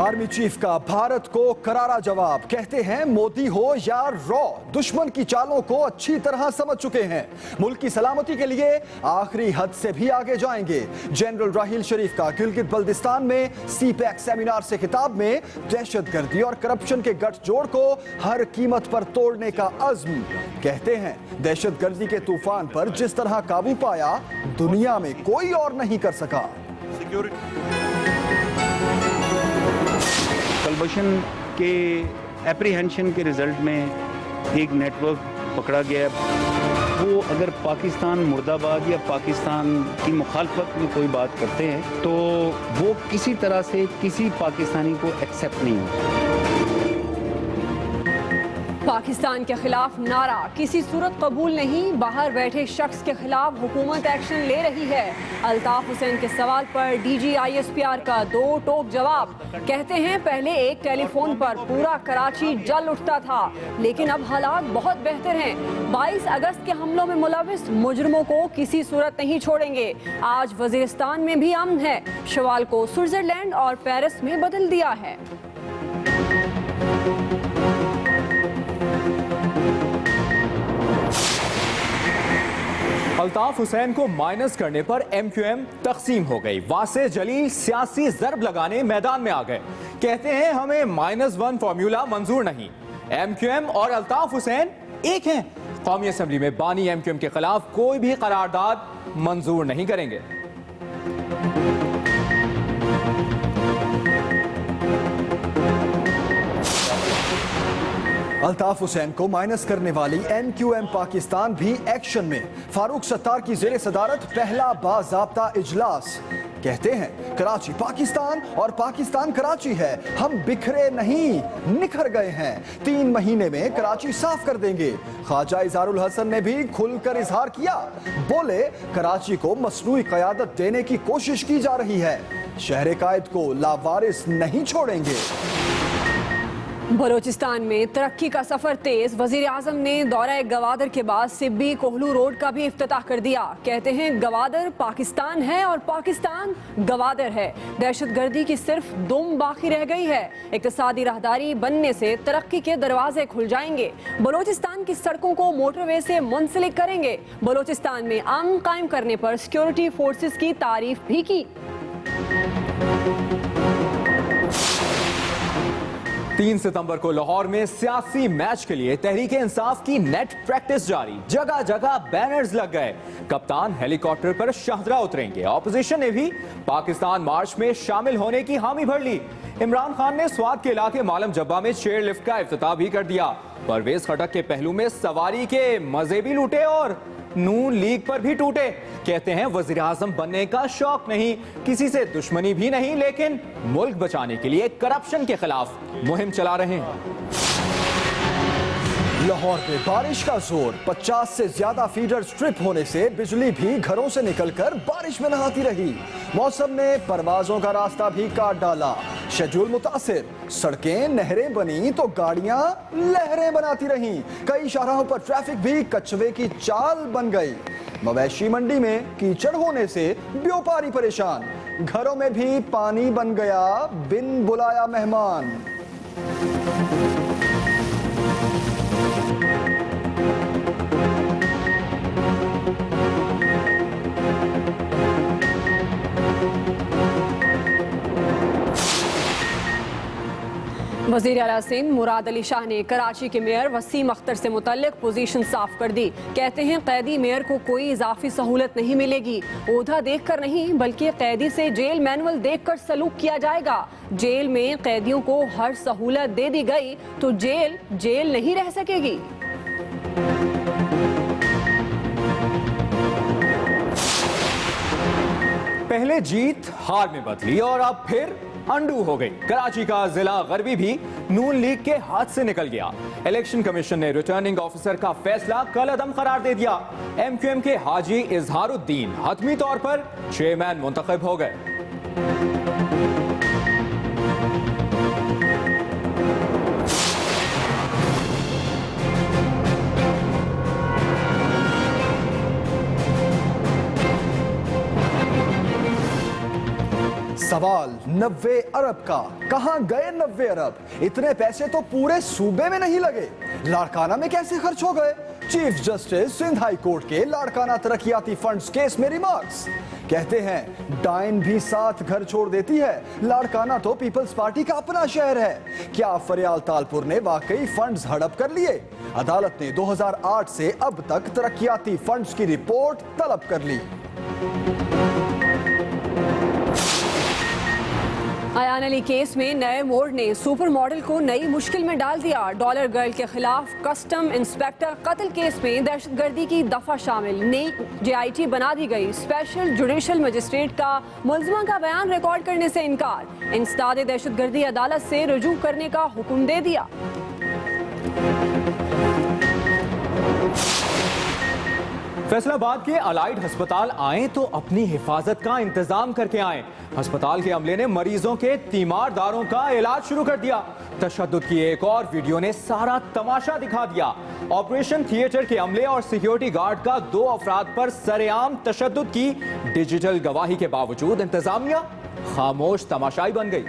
Army chief का भारत को करारा जवाब। कहते हैं मोदी हो या रॉ, दुश्मन की चालों को अच्छी तरह समझ चुके हैं। मुल्क की सलामती के लिए आखिरी हद से भी आगे जाएंगे। जनरल राहील शरीफ का गिलगित बल्दिस्तान में सीपैक सेमिनार से खिताब में दहशतगर्दी और करप्शन के गठजोड़ को हर कीमत पर तोड़ने का अज़्म। कहते हैं दहशतगर्दी के तूफान पर जिस तरह काबू पाया दुनिया में कोई और नहीं कर सका। कलबशन के एप्रीहेंशन के रिजल्ट में एक नेटवर्क पकड़ा गया। वो अगर पाकिस्तान मुर्दाबाद या पाकिस्तान की मुखालफत में कोई बात करते हैं तो वो किसी तरह से किसी पाकिस्तानी को एक्सेप्ट नहीं होता। पाकिस्तान के खिलाफ नारा किसी सूरत कबूल नहीं। बाहर बैठे शख्स के खिलाफ हुकूमत एक्शन ले रही है। अल्ताफ हुसैन के सवाल पर डीजी ISPR का दो टोक जवाब। कहते हैं पहले एक टेलीफोन पर पूरा कराची जल उठता था, लेकिन अब हालात बहुत बेहतर हैं। 22 अगस्त के हमलों में मुलविस मुजरिमों को किसी सूरत नहीं छोड़ेंगे। आज वजीरिस्तान में भी अमन है। शवाल को स्विट्जरलैंड और पेरिस में बदल दिया है। अल्ताफ हुसैन को माइनस करने पर MQM तकसीम हो गई। वासे जलील सियासी जरब लगाने मैदान में आ गए। कहते हैं हमें -1 फॉर्मूला मंजूर नहीं। MQM और अल्ताफ हुसैन एक हैं। कौमी असेंबली में बानी MQM के खिलाफ कोई भी करारदाद मंजूर नहीं करेंगे। अल्ताफ हुसैन को माइनस करने वाली MQM पाकिस्तान भी एक्शन में। फारूक सत्तार की जेरे सदारत पहला बाज़ाब्ता इजलास। कहते हैं कराची पाकिस्तान और पाकिस्तान कराची है। हम बिखरे नहीं, निखर गए हैं। 3 महीने में कराची साफ कर देंगे। ख्वाजा इज़हारुल हसन ने भी खुलकर इजहार किया। बोले कराची को मसनूई क़यादत देने की कोशिश की जा रही है। शहर कायद को लावारिस नहीं छोड़ेंगे। बलोचिस्तान में तरक्की का सफर तेज। वजीर आजम ने दौरा गवादर के बाद सिब्बी कोहलू रोड का भी इफ्तिताह कर दिया। कहते हैं गवादर पाकिस्तान है और पाकिस्तान गवादर है। दहशतगर्दी की सिर्फ दुम बाकी रह गई है। इक्तिसादी राहदारी बनने से तरक्की के दरवाजे खुल जाएंगे। बलोचिस्तान की सड़कों को मोटरवे से मुंसलिक करेंगे। बलोचिस्तान में अमन कायम करने पर सिक्योरिटी फोर्सेस की तारीफ भी की। 3 सितंबर को लाहौर में सियासी मैच के लिए तहरीक इंसाफ की नेट प्रैक्टिस जारी। जगह जगह बैनर्स लग गए। कप्तान हेलीकॉप्टर पर शाहदरा उतरेंगे। ऑपोजिशन ने भी पाकिस्तान मार्च में शामिल होने की हामी भर ली। इमरान खान ने स्वात के इलाके मालम जब्बा में चेयर लिफ्ट का इफ्तिताह भी कर दिया। परवेज खटक के पहलू में सवारी के मजे भी लूटे और नून लीग पर भी टूटे। कहते हैं वजीर आजम बनने का शौक नहीं, किसी से दुश्मनी भी नहीं, लेकिन मुल्क बचाने के लिए करप्शन के खिलाफ मुहिम चला रहे हैं। लाहौर में बारिश का जोर। 50 से ज्यादा फीडर स्ट्रिप होने से बिजली भी घरों से निकलकर बारिश में नहाती रही। मौसम ने परवाजों का रास्ता भी काट डाला। शेड्यूल मुतासिर। सड़कें नहरें बनी तो गाड़ियां लहरें बनाती रहीं। कई शाहराहों पर ट्रैफिक भी कछुए की चाल बन गई। मवेशी मंडी में कीचड़ होने से व्यापारी परेशान। घरों में भी पानी बन गया बिन बुलाया मेहमान। वज़ीर आला सिंध मुराद अली शाह ने कराची के मेयर वसीम अख्तर से मुतल्लिक पोजीशन साफ कर दी। कहते हैं कैदी मेयर को कोई इजाफी सहूलत नहीं मिलेगी। ओहदा देखकर नहीं बल्कि कैदी से जेल मैनुअल देखकर सलूक किया जाएगा। जेल में कैदियों को हर सहूलत दे दी गई तो जेल जेल नहीं रह सकेगी। पहले जीत हार में बदली और अब फिर अंडू हो गई। कराची का जिला गरबी भी नून लीग के हाथ से निकल गया। इलेक्शन कमीशन ने रिटर्निंग ऑफिसर का फैसला कलअदम करार दे दिया। MQM के हाजी इजहारुद्दीन हतमी तौर पर चेयरमैन मुंतखब हो गए। सवाल 90 अरब का, कहां गए 90 अरब? इतने पैसे तो पूरे सूबे में नहीं लगे, लाड़काना में कैसे खर्च हो गए? Chief justice Sindh high court के लाड़काना तरक्याती फंड्स केस में रिमार्क्स। कहते हैं डाइन भी साथ घर छोड़ देती है, लाड़काना तो पीपल्स पार्टी का अपना शहर है। क्या फरियाल तालपुर ने वाकई फंड्स हड़प कर लिए? अदालत ने 2008 से अब तक तरक्याती फंड्स की रिपोर्ट तलब कर ली। अयान अली केस में नए मोड़ ने सुपर मॉडल को नई मुश्किल में डाल दिया। डॉलर गर्ल के खिलाफ कस्टम इंस्पेक्टर कत्ल केस में दहशतगर्दी की दफा शामिल, नई JIT बना दी गई। स्पेशल जुडिशियल मजिस्ट्रेट का मुलजमा का बयान रिकॉर्ड करने से इनकार, इंसदाद दहशतगर्दी अदालत से रुजू करने का हुक्म दे दिया। फैसलाबाद के अलाइड अस्पताल आए तो अपनी हिफाजत का इंतजाम करके आए। अस्पताल के अमले ने मरीजों के तीमारदारों का इलाज शुरू कर दिया। तशद्दुद की एक और वीडियो ने सारा तमाशा दिखा दिया। ऑपरेशन थिएटर के अमले और सिक्योरिटी गार्ड का 2 अफराद पर सरेआम तशद्दुद की डिजिटल गवाही के बावजूद इंतजामिया खामोश तमाशाई बन गई।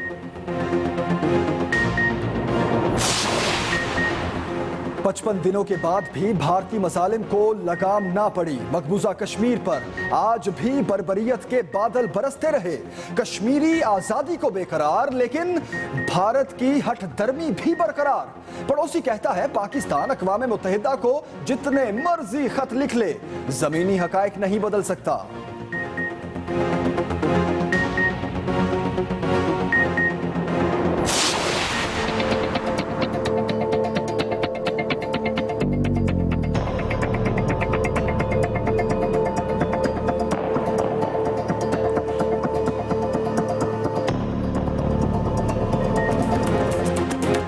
55 दिनों के बाद भी भारतीय मसालिम को लगाम ना पड़ी। मकबूजा कश्मीर पर आज भी बर्बरियत के बादल बरसते रहे। कश्मीरी आजादी को बेकरार, लेकिन भारत की हठधर्मी भी बरकरार। पड़ोसी कहता है पाकिस्तान अक़वाम मुत्तहिदा को जितने मर्जी खत लिख ले, जमीनी हकायक नहीं बदल सकता।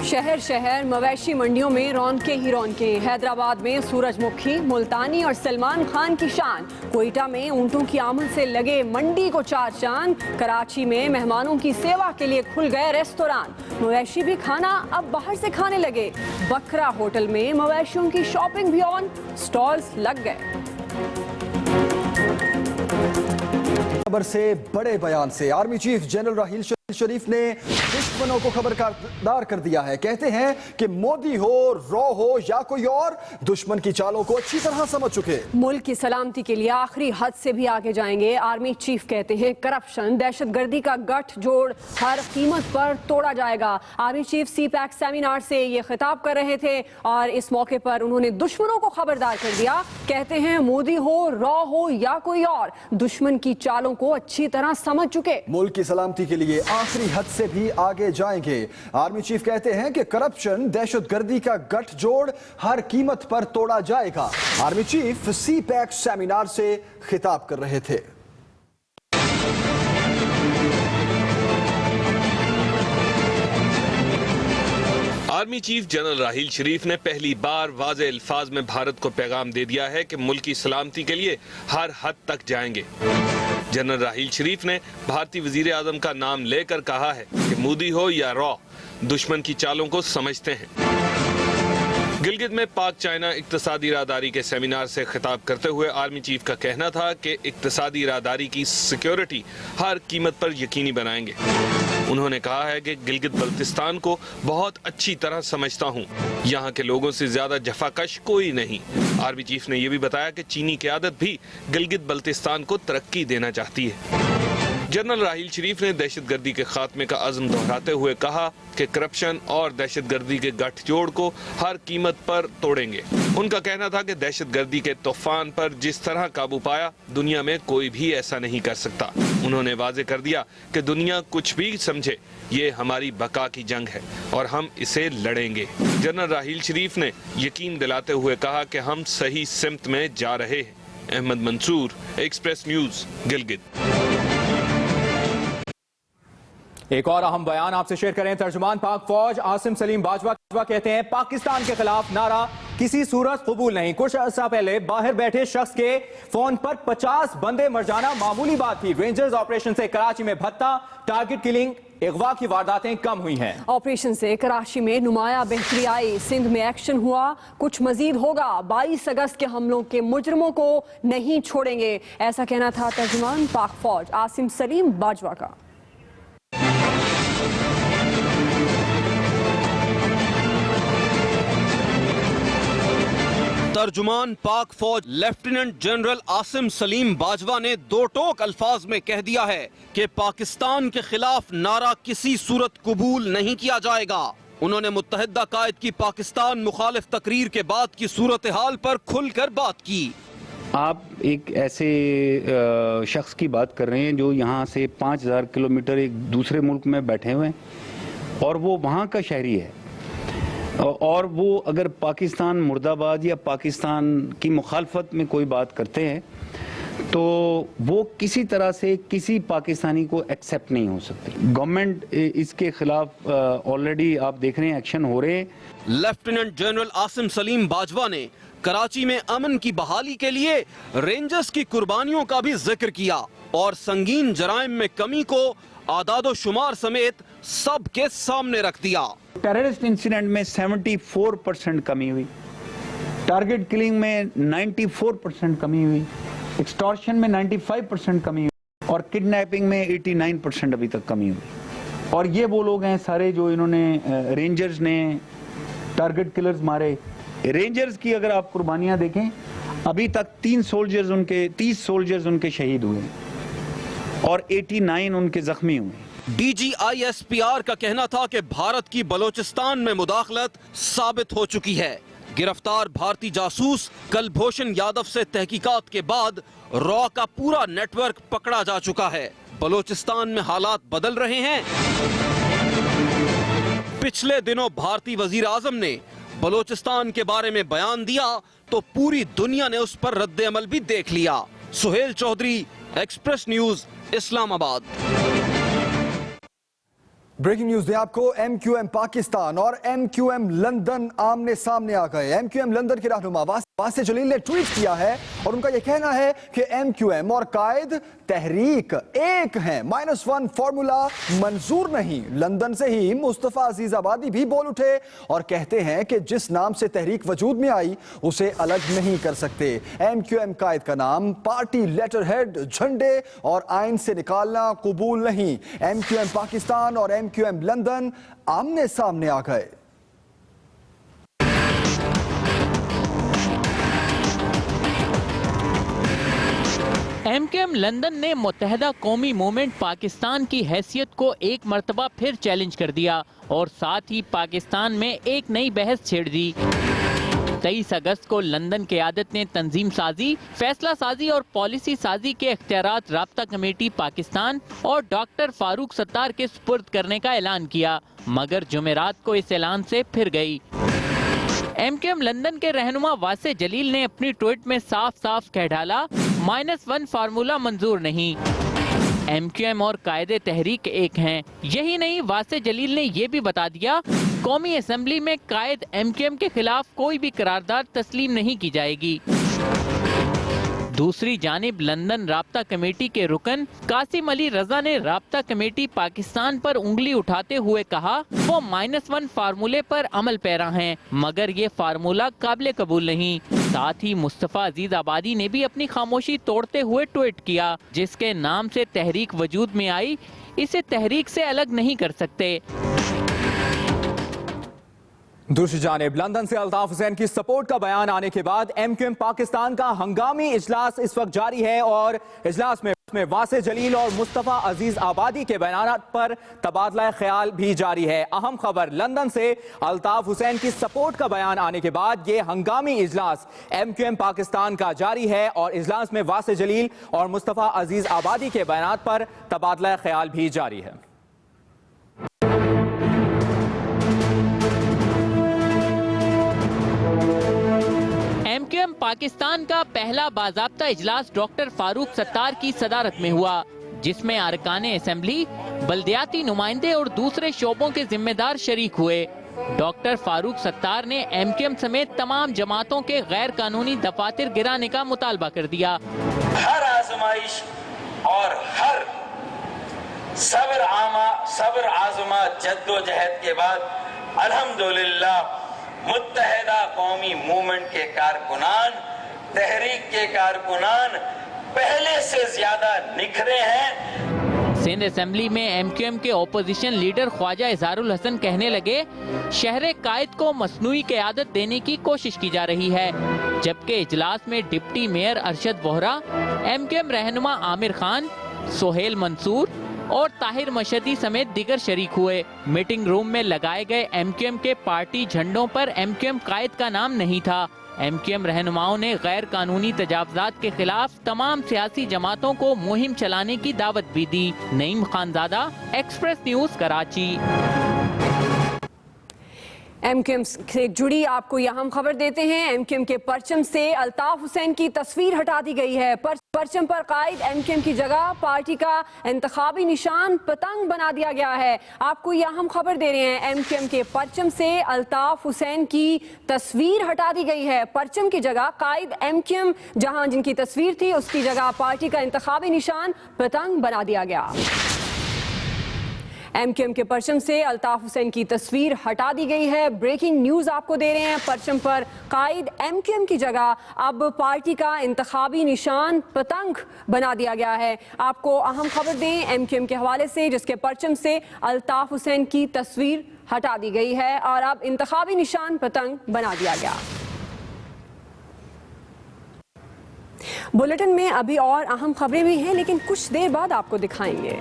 शहर शहर मवेशी मंडियों में रौनके ही रौनके। हैदराबाद में सूरजमुखी, मुल्तानी और सलमान खान की शान। कोयटा में ऊंटों की आमद से लगे मंडी को 4 चांद। कराची में मेहमानों की सेवा के लिए खुल गए रेस्तोरां। मवेशी भी खाना अब बाहर से खाने लगे। बकरा होटल में मवेशियों की शॉपिंग भी ऑन, स्टॉल्स लग गए। खबर से बड़े बयान से आर्मी चीफ जनरल राहील शरीफ ने दुश्मनों को खबरदार कर दिया है। कहते हैं कि मोदी हो, रॉ हो या कोई और, दुश्मन की चालों को अच्छी तरह समझ चुके। मुल्क की सलामती के लिए आखिरी हद से भी आगे जाएंगे। आर्मी चीफ कहते हैं करप्शन, दहशतगर्दी का गठजोड़ हर कीमत पर तोड़ा जाएगा। आर्मी चीफ CPAC सेमिनार से ये खिताब कर रहे थे और इस मौके पर उन्होंने दुश्मनों को खबरदार कर दिया। कहते हैं मोदी हो, रॉ हो या कोई और, दुश्मन की चालों को अच्छी तरह समझ चुके। मुल्क की सलामती के लिए आखिरी हद से भी आगे जाएंगे। आर्मी चीफ कहते हैं कि करप्शन, दहशतगर्दी का गठजोड़ हर कीमत पर तोड़ा जाएगा। आर्मी चीफ CPAC सेमिनार से खिताब कर रहे थे। आर्मी चीफ जनरल राहील शरीफ ने पहली बार वाज़े अल्फाज में भारत को पैगाम दे दिया है कि मुल्क की सलामती के लिए हर हद तक जाएंगे। जनरल राहील शरीफ ने भारतीय वजीर आजम का नाम लेकर कहा है कि मोदी हो या रॉ, दुश्मन की चालों को समझते हैं। गिलगित में पाक चाइना इक्तिसादी राहदारी के सेमिनार से खिताब करते हुए आर्मी चीफ का कहना था कि इक्तिसादी राहदारी की सिक्योरिटी हर कीमत पर यकीनी बनाएंगे। उन्होंने कहा है कि गिलगित बल्तिस्तान को बहुत अच्छी तरह समझता हूँ, यहाँ के लोगों से ज्यादा जफाकश कोई नहीं। आर्मी चीफ ने यह भी बताया कि चीनी क़यादत भी गिलगित बल्तिस्तान को तरक्की देना चाहती है। जनरल राहील शरीफ ने दहशतगर्दी के खात्मे का अज़्म दोहराते हुए कहा कि करप्शन और दहशतगर्दी के गठजोड़ को हर कीमत पर तोड़ेंगे। उनका कहना था कि दहशतगर्दी के तूफान पर जिस तरह काबू पाया, दुनिया में कोई भी ऐसा नहीं कर सकता। उन्होंने वाज़े कर दिया कि दुनिया कुछ भी समझे, ये हमारी बका की जंग है और हम इसे लड़ेंगे। जनरल राहील शरीफ ने यकीन दिलाते हुए कहा कि हम सही सिमत में जा रहे हैं। Ahmad Mansoor, express news, Gilgit. एक और अहम बयान आपसे शेयर करें। तर्जुमान पाक फौज आसिम सलीम बाजवा कहते हैं पाकिस्तान के खिलाफ नारा किसी सूरत कबूल नहीं। कुछ अर्सा पहले बाहर बैठे शख्स के फोन पर 50 बंदे मर जाना मामूली बात थी। रेंजर्स ऑपरेशन से कराची में भत्ता, टारगेट किलिंग, अगवा की वारदातें कम हुई हैं। ऑपरेशन से कराची में नुमाया बेहतरी आई। सिंध में एक्शन हुआ, कुछ मजीद होगा। 22 अगस्त के हमलों के मुजरमों को नहीं छोड़ेंगे, ऐसा कहना था तर्जुमान पाक फौज आसिम सलीम बाजवा का। तर्जुमान पाक फौज लेफ्टिनेंट जनरल आसिम सलीम बाजवा ने दो टोक अल्फाज में कह दिया है कि पाकिस्तान के खिलाफ नारा किसी सूरत कबूल नहीं किया जाएगा। उन्होंने मुत्तहिदा कायद की पाकिस्तान मुखालिफ तकरीर के बाद की सूरत हाल पर खुलकर बात की। आप एक ऐसे शख्स की बात कर रहे हैं जो यहाँ से 5000 किलोमीटर एक दूसरे मुल्क में बैठे हुए हैं और वो वहाँ का शहरी है, और वो अगर पाकिस्तान मुर्दाबाद या पाकिस्तान की मुखालफत में कोई बात करते हैं तो वो किसी तरह से किसी पाकिस्तानी को एक्सेप्ट नहीं हो सकती। गवर्नमेंट इसके खिलाफ ऑलरेडी आप देख रहे हैं एक्शन हो रहे हैं। लेफ्टिनेंट जनरल आसिम सलीम बाजवा ने कराची में अमन की बहाली के लिए रेंजर्स की कुर्बानियों का भी जिक्र किया और संगीन जराइम में कमी को आदादो शुमार समेत सबके सामने रख दिया। टेररिस्ट इंसिडेंट में 74% कमी हुई, टारगेट किलिंग में 94% कमी हुई, एक्सटॉर्शन में 95% कमी हुई और किडनैपिंग में 89% अभी तक कमी हुई। और ये वो लोग हैं सारे जो इन्होंने रेंजर्स ने टारगेट किलर्स मारे। रेंजर्स की अगर आप कुर्बानियां देखें, अभी तक 30 सोल्जर्स उनके शहीद हुए और 89 उनके जख्मी हुए। DGISPR का कहना था कि भारत की बलोचिस्तान में मुदाखलत साबित हो चुकी है। गिरफ्तार भारतीय जासूस कलभूषण यादव से तहकीकात के बाद रॉ का पूरा नेटवर्क पकड़ा जा चुका है। बलोचिस्तान में हालात बदल रहे हैं। पिछले दिनों भारतीय वजीर आजम ने बलोचिस्तान के बारे में बयान दिया तो पूरी दुनिया ने उस पर रद्द अमल भी देख लिया। Suhail Chaudhry, express news, Islamabad. Breaking news दे आपको। MQM पाकिस्तान और MQM लंदन आमने सामने आ गए। MQM लंदन के रहनुमा वासे जलील ने ट्वीट किया है और उनका यह कहना है कि MQM और कायद तहरीक एक हैं, -1 फॉर्मूला मंजूर नहीं। लंदन से ही मुस्तफा अजीज आबादी भी बोल उठे और कहते हैं कि जिस नाम से तहरीक वजूद में आई उसे अलग नहीं कर सकते। MQM कायद का नाम पार्टी लेटर हेड, झंडे और आइन से निकालना कबूल नहीं। MQM पाकिस्तान और MQM लंदन आमने सामने आ गए। MQM लंदन ने मुत्तहिदा कौमी मूवमेंट पाकिस्तान की हैसियत को एक मर्तबा फिर चैलेंज कर दिया और साथ ही पाकिस्तान में एक नई बहस छेड़ दी। 23 अगस्त को लंदन क़यादत ने तंजीम साजी, फैसला साजी और पॉलिसी साजी के इख्तियारात राब्ता कमेटी पाकिस्तान और डॉक्टर फारूक सत्तार के सुपुर्द करने का ऐलान किया, मगर जुमेरात को इस ऐलान से फिर गई। MQM लंदन के रहनुमा वासे जलील ने अपनी ट्वीट में साफ साफ कह डाला, -1 फार्मूला मंजूर नहीं। MQM और कायदे तहरीक एक हैं। यही नहीं, वासे जलील ने यह भी बता दिया, कौमी असम्बली में कायद MQM के खिलाफ कोई भी करारदाद तस्लीम नहीं की जाएगी। दूसरी जानिब लंदन राब्ता कमेटी के रुकन कासिम अली रजा ने राब्ता कमेटी पाकिस्तान पर उंगली उठाते हुए कहा, वो -1 फार्मूले पर अमल पैरा हैं, मगर ये फार्मूला काबिल कबूल नहीं। साथ ही मुस्तफा अजीज आबादी ने भी अपनी खामोशी तोड़ते हुए ट्वीट किया, जिसके नाम से तहरीक वजूद में आई, इसे तहरीक से अलग नहीं कर सकते। दूसरी जानिब लंदन से अल्ताफ हुसैन की सपोर्ट का बयान आने के बाद MQM पाकिस्तान का हंगामी इजलास इस वक्त जारी है और इजलास में वासे जलील और मुस्तफा अजीज आबादी के बयानात पर तबादला ख्याल भी जारी है। अहम खबर लंदन से अल्ताफ हुसैन की सपोर्ट का बयान आने के बाद ये हंगामी इजलास MQM पाकिस्तान का जारी है और इजलास में वासे जलील और मुस्तफा अजीज आबादी के बयानात पर तबादला ख्याल भी जारी है। MQM पाकिस्तान का पहला बाज़ाब्ता इजलास डॉक्टर फारूक सत्तार की सदारत में हुआ, जिसमें अरकाने असेंबली, बल्दियाती नुमाइंदे और दूसरे शोबों के जिम्मेदार शरीक हुए। डॉक्टर फारूक सत्तार ने MQM समेत तमाम जमातों के गैर कानूनी दफातर गिराने का मुतालबा कर दिया। हर आजमाइश और हर सब्र आजमा जद्दोजहद के बाद अल्हम्दुलिल्लाह मुत्तहिदा कौमी मूवमेंट के कारकुनान, तहरीक के कारकुनान पहले से ज्यादा निखरे हैं। सिंध असेंबली में MQM के ओपोजिशन लीडर ख्वाजा इजहारुल हसन कहने लगे, शहर कायद को मसनूई क़यादत देने की कोशिश की जा रही है। जबकि इजलास में deputy mayor Arshad Vohra, MQM रहनुमा आमिर खान, सोहेल मंसूर और ताहिर मशदी समेत दीगर शरीक हुए। मीटिंग रूम में लगाए गए MQM के पार्टी झंडों पर MQM कायद का नाम नहीं था। MQM रहनुमाओं ने गैर कानूनी तजावुजात के खिलाफ तमाम सियासी जमातों को मुहिम चलाने की दावत भी दी। Naeem Khanzada, Express News, Karachi. MQM से जुड़ी आपको यह हम खबर देते हैं। MQM के परचम से अल्ताफ हुसैन की तस्वीर हटा दी गई है। परचम पर कायद MQM की जगह पार्टी का इंतखाबी निशान पतंग बना दिया गया है। आपको यह हम खबर दे रहे हैं, MQM के परचम से अल्ताफ हुसैन की तस्वीर हटा दी गई है। परचम की जगह कायद MQM जहां जिनकी तस्वीर थी, उसकी जगह पार्टी का इंतखाबी निशान पतंग बना दिया गया। MQM के परचम से अल्ताफ हुसैन की तस्वीर हटा दी गई है। ब्रेकिंग न्यूज आपको दे रहे हैं। परचम पर कायद MQM की जगह अब पार्टी का इंतखाबी निशान पतंग बना दिया गया है। आपको अहम खबर दें MQM के हवाले से, जिसके परचम से अल्ताफ हुसैन की तस्वीर हटा दी गई है और अब इंतखाबी निशान पतंग बना दिया गया। बुलेटिन में अभी और अहम खबरें भी हैं, लेकिन कुछ देर बाद आपको दिखाएंगे।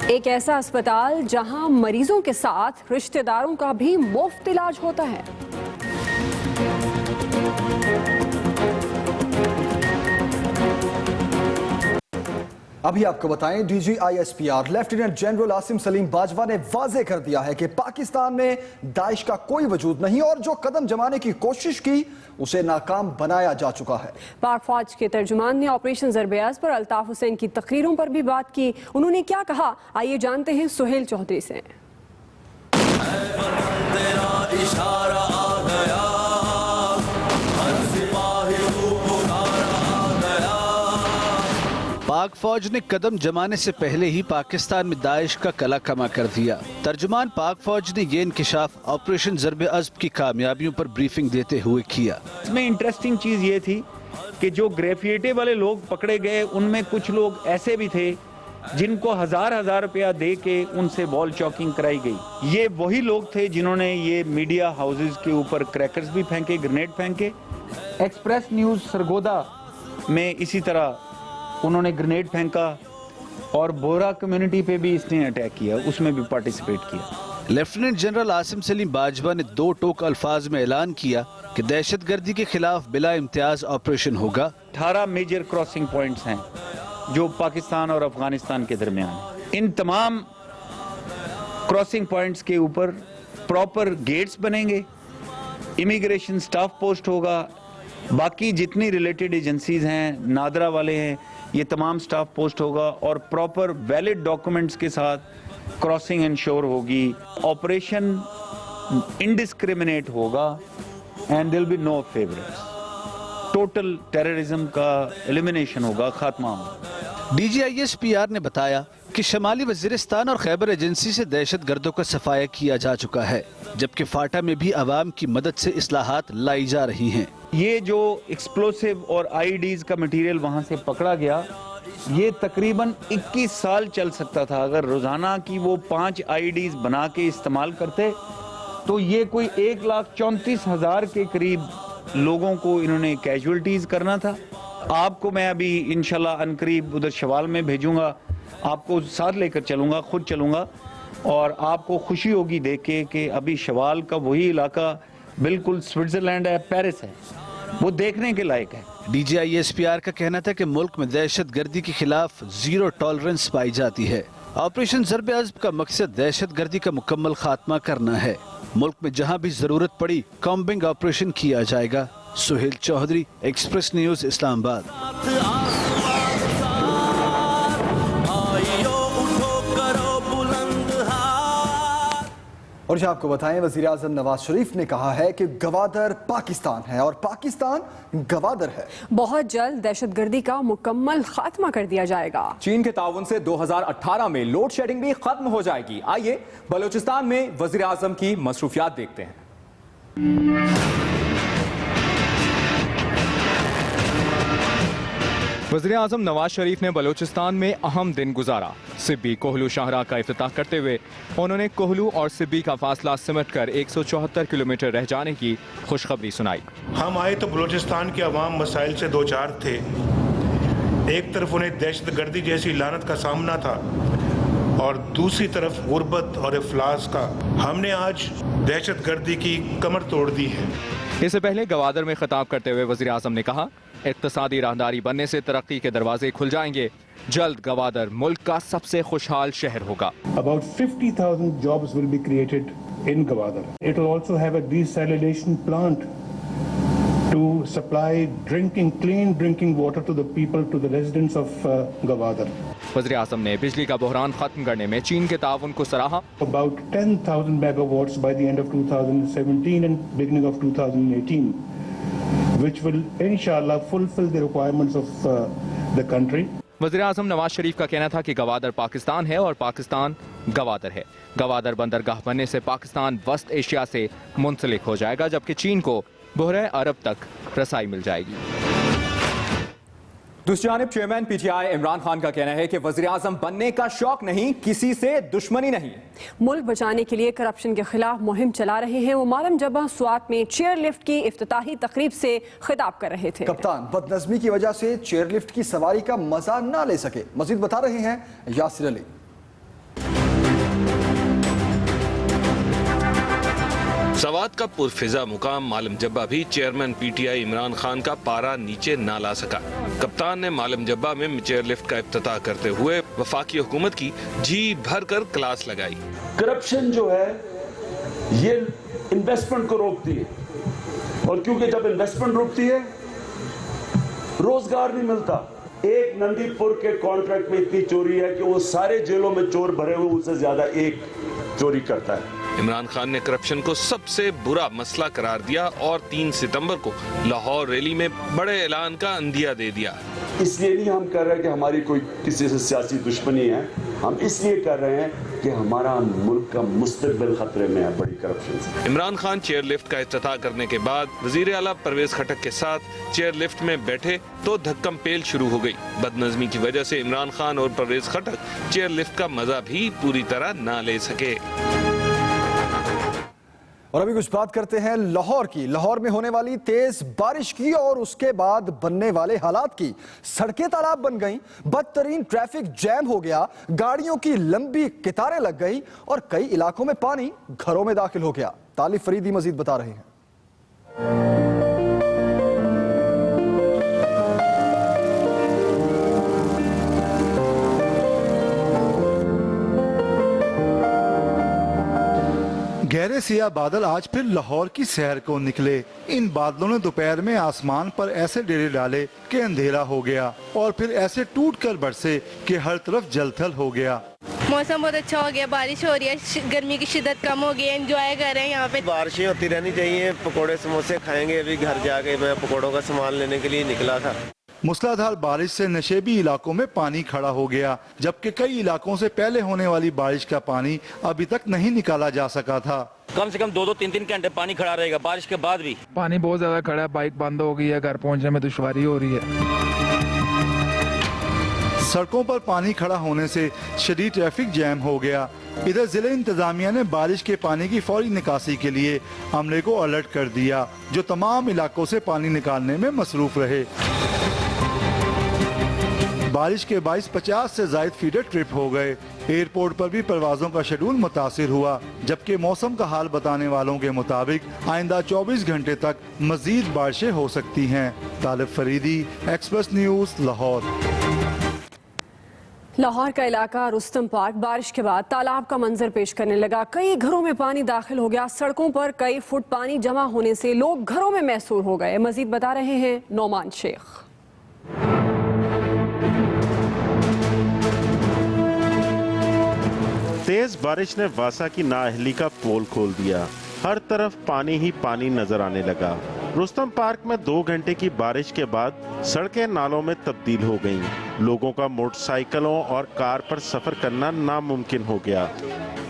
एक ऐसा अस्पताल जहां मरीजों के साथ रिश्तेदारों का भी मुफ्त इलाज होता है। अभी आपको बताएं, DG ISPR lieutenant general Asim Salim Bajwa ने वाजे कर दिया है कि पाकिस्तान में दाइश का कोई वजूद नहीं और जो कदम जमाने की कोशिश की उसे नाकाम बनाया जा चुका है। पाक फौज के तर्जुमान ने ऑपरेशन ज़रब-ए-अज़्ब पर अल्ताफ हुसैन की तकरीरों पर भी बात की। उन्होंने क्या कहा, आइए जानते हैं सोहेल चौधरी से। पाक फौज ने कदम जमाने से पहले ही पाकिस्तान में दाइश का कला कमा कर दिया। तर्जुमान पाक फौज ने ये इंकिशाफ ऑपरेशन ज़रब-ए-अज़्ब की कामयाबियों पर ब्रीफिंग देते हुए किया। इसमें इंटरेस्टिंग चीज़ ये थी कि जो ग्रेफिटी वाले लोग पकड़े गए, उनमें कुछ लोग ऐसे भी थे जिनको हजार रुपया दे के उनसे वॉल चॉकिंग कराई गई। ये वही लोग थे जिन्होंने ये मीडिया हाउसेज के ऊपर क्रैकर्स भी फेंके, ग्रेनेड फेंके। एक्सप्रेस न्यूज़ सरगोदा में इसी तरह उन्होंने ग्रेनेड फेंका और बोरा कम्युनिटी पे भी इसने अटैक किया, उसमें भी पार्टिसिपेट किया। लेफ्टिनेंट जनरल आसिम सलीम बाजवा ने दो टोक अल्फाज में ऐलान किया कि दहशतगर्दी के खिलाफ बिला इम्तियाज ऑपरेशन होगा। 18 मेजर क्रॉसिंग पॉइंट्स हैं जो पाकिस्तान और अफगानिस्तान के दरमियान है। इन तमाम क्रॉसिंग पॉइंट्स के ऊपर प्रॉपर गेट्स बनेंगे, इमिग्रेशन स्टाफ पोस्ट होगा, बाकी जितनी रिलेटेड एजेंसीज हैं, नादरा वाले हैं, ये तमाम स्टाफ पोस्ट होगा और प्रॉपर वैलिड डॉक्यूमेंट्स के साथ क्रॉसिंग इंश्योर होगी। ऑपरेशन इनडिस्क्रिमिनेट होगा and there will be no favourites. Total terrorism का एलिमिनेशन होगा, खात्मा होगा। DG ISPR ने बताया कि शमाली वजीरिस्तान और खैबर एजेंसी से दहशतगर्दों का सफाया किया जा चुका है, जबकि फाटा में भी अवाम की मदद से इस्लाहात लाई जा रही हैं। ये जो एक्सप्लोसिव और IEDs का मटेरियल वहाँ से पकड़ा गया, ये तकरीबन 21 साल चल सकता था। अगर रोजाना की वो 5 IEDs बना के इस्तेमाल करते तो ये कोई 1,34,000 के करीब लोगों को इन्होंने कैजुअल्टीज करना था। आपको मैं अभी इंशाल्लाह अनकरीब उधर शवाल में भेजूंगा, आपको साथ लेकर चलूंगा, खुद चलूंगा और आपको खुशी होगी देख के कि अभी शवाल का वही इलाका बिल्कुल स्विट्जरलैंड है, पेरिस है, वो देखने के लायक है। DG ISPR का कहना था कि मुल्क में दहशतगर्दी के खिलाफ जीरो टॉलरेंस पाई जाती है। ऑपरेशन ज़रब-ए-अज़्ब का मकसद दहशतगर्दी का मुकम्मल खात्मा करना है। मुल्क में जहां भी जरूरत पड़ी कॉम्बिंग ऑपरेशन किया जाएगा। Sohail Chaudhry, express news, Islamabad. और जो आपको बताएं, वज़ीर आज़म नवाज शरीफ ने कहा है कि गवादर पाकिस्तान है और पाकिस्तान गवादर है। बहुत जल्द दहशतगर्दी का मुकम्मल खात्मा कर दिया जाएगा। चीन के ताउन से 2018 में लोड शेडिंग भी खत्म हो जाएगी। आइए बलूचिस्तान में वज़ीर आज़म की मसरूफियात देखते हैं। वज़ीर-ए-आज़म नवाज शरीफ ने बलूचिस्तान में अहम दिन गुजारा। सिब्बी कोहलू शाहराह का इफ्तिताह करते हुए उन्होंने कोहलू और सिब्बी का फासला सिमट कर 174 किलोमीटर रह जाने की खुशखबरी सुनाई। हम आए तो बलूचिस्तान के अवाम मसाइल से दो चार थे। एक तरफ उन्हें दहशतगर्दी जैसी लानत का सामना था और दूसरी तरफ गुर्बत और इफलास का। हमने आज दहशतगर्दी की कमर तोड़ दी है। इससे पहले गवादर में खिताब करते हुए वज़ीर-ए-आज़म ने कहा, इक़्तिसादी राहदारी बनने से तरक्की के दरवाजे खुल जाएंगे। जल्द गवादर मुल्क का सबसे खुशहाल शहर होगा। About 50,000 jobs will be created in Gwadar. It will also have a desalination plant to supply clean drinking water to the people, to the residents of Gwadar. वज़ीर-ए-आज़म ने बिजली का बहरान खत्म करने में चीन के ताउन को सराहा। About 10,000 megawatts by the end of 2017 and beginning of 2018, which will inshallah fulfill the requirements of the country. वज़ीर-ए-आज़म नवाज शरीफ का कहना था कि गवादर पाकिस्तान है और पाकिस्तान गवादर है। गवादर बंदरगाह बनने से पाकिस्तान वस्त एशिया से मुंसलिक हो जाएगा, जबकि चीन को बहरे अरब तक रसाई मिल जाएगी। दूसरी जानिब चेयरमैन पीटीआई इमरान खान का कहना है कि वज़ीर-ए-आज़म बनने का शौक नहीं, किसी से दुश्मनी नहीं। मुल्क बचाने के लिए करप्शन के खिलाफ मुहिम चला रहे हैं। वो मालम जब्बा स्वात में चेयर लिफ्ट की इफ्तिताही तकरीब से खिताब कर रहे थे। कप्तान बदनज़मी की वजह से चेयर लिफ्ट की सवारी का मजा ना ले सके। मजीद बता रहे हैं यासिर अली। सवात का पुरफिजा मुकाम मालम जब्बा भी चेयरमैन पीटीआई इमरान खान का पारा नीचे ना ला सका। कप्तान ने मालम जब्बा में चेयर लिफ्ट का इफ्तिताह करते हुए वफाकी हुकूमत की जी भर कर क्लास लगाई। करप्शन जो है ये इन्वेस्टमेंट को रोकती है, और क्योंकि जब इन्वेस्टमेंट रुकती है रोजगार नहीं मिलता। एक नंदीपुर के कॉन्ट्रैक्ट में इतनी चोरी है कि वो सारे जेलों में चोर भरे हुए उससे ज्यादा एक चोरी करता है। इमरान खान ने करप्शन को सबसे बुरा मसला करार दिया और 3 सितंबर को लाहौर रैली में बड़े ऐलान का अंदिया दे दिया। इसलिए नहीं हम कर रहे हैं कि हमारी कोई किसी से सियासी दुश्मनी है, हम इसलिए कर रहे हैं कि हमारा मुल्क का मुस्तकबिल खतरे में है बड़ी करप्शन से। इमरान खान चेयर लिफ्ट का इफ्तिताह करने के बाद वजीर आला परवेज खटक के साथ चेयर लिफ्ट में बैठे तो धक्कम पेल शुरू हो गई। बदनज़मी की वजह से इमरान खान और परवेज खटक चेयर लिफ्ट का मजा भी पूरी तरह ना ले सके। और अभी कुछ बात करते हैं लाहौर की। लाहौर में होने वाली तेज बारिश की और उसके बाद बनने वाले हालात की। सड़कें तालाब बन गईं, बदतरीन ट्रैफिक जैम हो गया, गाड़ियों की लंबी कतारें लग गई और कई इलाकों में पानी घरों में दाखिल हो गया। तालिब फरीदी मजीद बता रहे हैं। गहरे सियाह बादल आज फिर लाहौर की सैर को निकले। इन बादलों ने दोपहर में आसमान पर ऐसे डेरे डाले कि अंधेरा हो गया और फिर ऐसे टूट कर बरसे कि हर तरफ जलथल हो गया। मौसम बहुत अच्छा हो गया, बारिश हो रही है, गर्मी की शिद्दत कम हो गई है, एंजॉय कर रहे हैं यहाँ पे। बारिशें होती रहनी चाहिए, पकोड़े समोसे खाएंगे। अभी घर जाके मैं पकोड़ों का सामान लेने के लिए निकला था। मूसलाधार बारिश से नशेबी इलाकों में पानी खड़ा हो गया, जबकि कई इलाकों से पहले होने वाली बारिश का पानी अभी तक नहीं निकाला जा सका था। कम से कम 2-3 घंटे पानी खड़ा रहेगा। बारिश के बाद भी पानी बहुत ज्यादा खड़ा है, बाइक बंद हो गई है, घर पहुंचने में दुश्वारी हो रही है। सड़कों पर पानी खड़ा होने से शदीद ट्रैफिक जैम हो गया। इधर जिले इंतजामिया ने बारिश के पानी की फौरी निकासी के लिए अमले को अलर्ट कर दिया, जो तमाम इलाकों से पानी निकालने में मसरूफ रहे। बारिश के 50 से ज्यादा फीडर ट्रिप हो गए। एयरपोर्ट पर भी परवाजों का शेड्यूल मुतासिर हुआ, जबकि मौसम का हाल बताने वालों के मुताबिक आइंदा 24 घंटे तक मजीद बारिशें हो सकती हैं। तालिब फरीदी, एक्सप्रेस न्यूज, लाहौर। लाहौर का इलाका रुस्तम पार्क बारिश के बाद तालाब का मंजर पेश करने लगा। कई घरों में पानी दाखिल हो गया। सड़कों पर कई फुट पानी जमा होने से लोग घरों में महसूर हो गए। मजीद बता रहे हैं नौमान शेख। तेज बारिश ने वासा की नाअहली का पोल खोल दिया। हर तरफ पानी ही पानी नजर आने लगा। रुस्तम पार्क में 2 घंटे की बारिश के बाद सड़कें नालों में तब्दील हो गईं। लोगों का मोटरसाइकिलों और कार पर सफर करना नामुमकिन हो गया।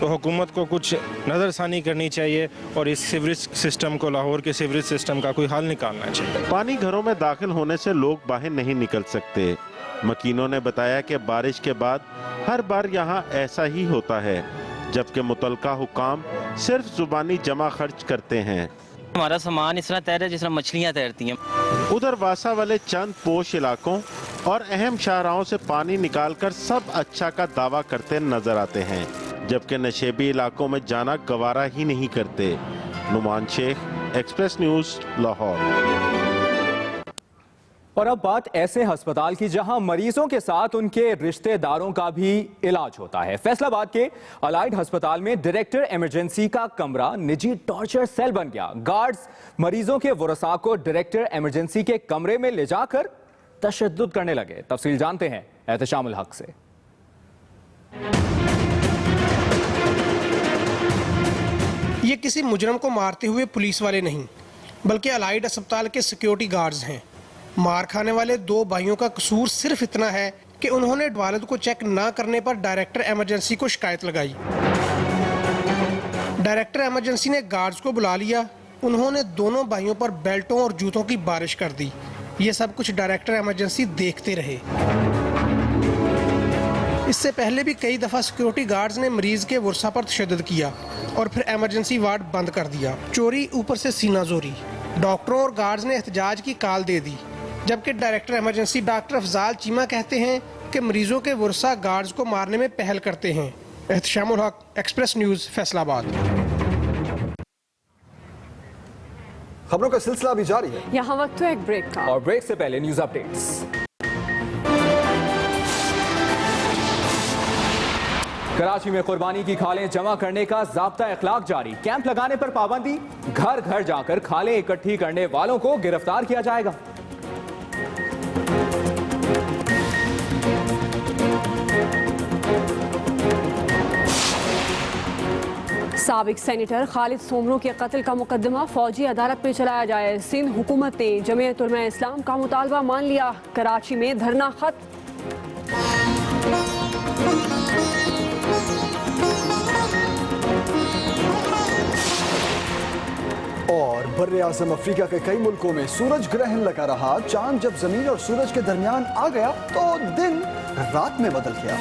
तो हुकूमत को कुछ नज़रसानी करनी चाहिए और इस सीवरेज सिस्टम को, लाहौर के सीवरेज सिस्टम का कोई हल निकालना चाहिए। पानी घरों में दाखिल होने से लोग बाहर नहीं निकल सकते। मकीनों ने बताया कि बारिश के बाद हर बार यहाँ ऐसा ही होता है, जबकि मुतलका हुकाम सिर्फ जुबानी जमा खर्च करते हैं। हमारा सामान इस तरह तैर है जिस तरह मछलियाँ तैरती हैं। उधर वासा वाले चंद पोश इलाकों और अहम शाहराहों से पानी निकालकर सब अच्छा का दावा करते नजर आते हैं, जबकि नशेबी इलाकों में जाना गवारा ही नहीं करते। Numan Sheikh, express news, Lahore. और अब बात ऐसे अस्पताल की जहां मरीजों के साथ उनके रिश्तेदारों का भी इलाज होता है। फैसलाबाद के अलाइड अस्पताल में डायरेक्टर इमरजेंसी का कमरा निजी टॉर्चर सेल बन गया। गार्ड्स मरीजों के वरसा को डायरेक्टर इमरजेंसी के कमरे में ले जाकर तशद्दुद करने लगे। तफसील जानते हैं एहतशामुल हक से। ये किसी मुजरम को मारते हुए पुलिस वाले नहीं, बल्कि अलाइड अस्पताल के सिक्योरिटी गार्ड्स हैं। मार खाने वाले 2 भाइयों का कसूर सिर्फ इतना है कि उन्होंने वालिद को चेक न करने पर डायरेक्टर इमरजेंसी को शिकायत लगाई। डायरेक्टर इमरजेंसी ने गार्ड्स को बुला लिया। उन्होंने दोनों भाइयों पर बेल्टों और जूतों की बारिश कर दी। ये सब कुछ डायरेक्टर इमरजेंसी देखते रहे। इससे पहले भी कई दफ़ा सिक्योरिटी गार्ड्स ने मरीज के वरसा पर तशद्दुद किया और फिर इमरजेंसी वार्ड बंद कर दिया। चोरी ऊपर से सीना जोरी। डॉक्टरों और गार्ड्स ने एहतजाज की कॉल दे दी, जबकि director emergency doctor Afzal Cheema कहते हैं कि मरीजों के वरसा गार्ड्स को मारने में पहल करते हैं। एहतशामुल हक, एक्सप्रेस न्यूज़, फैसलाबाद। खबरों का सिलसिला भी जारी है। यहाँ वक्त है एक ब्रेक का, और ब्रेक से पहले न्यूज अपडेट्स। कराची में कुर्बानी की खालें जमा करने का ज़ाब्ता इखलाक जारी। कैंप लगाने पर पाबंदी। घर घर जाकर खालें इकट्ठी करने वालों को गिरफ्तार किया जाएगा। साबिक सेनेटर खालिद सोमरो के कत्ल का मुकदमा फौजी अदालत में चलाया जाए। सिंध हुकूमत ने जमीयत उलमा इस्लाम का मुतालबा मान लिया। कराची में धरना खत्म। और बर्रे आज़म अफ्रीका के कई मुल्कों में सूरज ग्रहण लगा रहा। चांद जब जमीन और सूरज के दरमियान आ गया तो दिन रात में बदल गया।